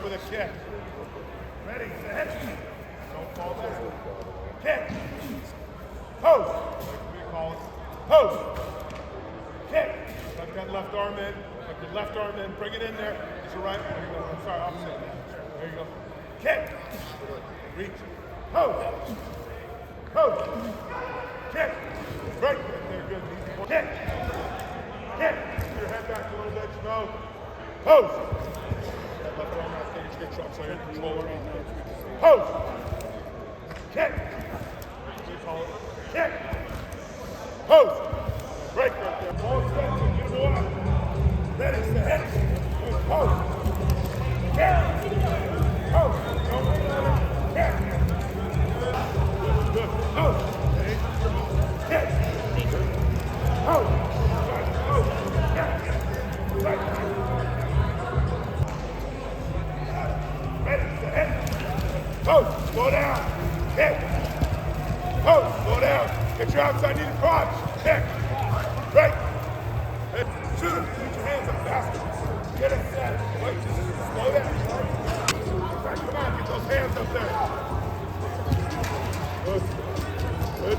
up with a kick. Ready, set. Don't fall back. Kick. Post. We call it. Post. Kick. Tuck that left arm in. Tuck your left arm in. Bring it in there. It's your right. There you go. I'm sorry, opposite. There you go. Kick. Reach. Post. Post. Kick. Right there. Good. Kick. Kick. Your head back a little bit. Smoke. Post. That left arm out there. Good shot. So you're in control around there. Post. Kick. Kick. Post. Break right there. Ball extension. Get it up. Ready. Set. Post. Kick. Post. Don't wait on it. Kick. Good. Post. Kick. Post. Post. Kick. Right. Ready. Set. Post. Slow down. Kick. Post, slow down. Get your outside knee to crotch. Kick. Right. Shoot him. Put your hands up faster. Get it set. Wait, just slow down. Right, come on, get those hands up there.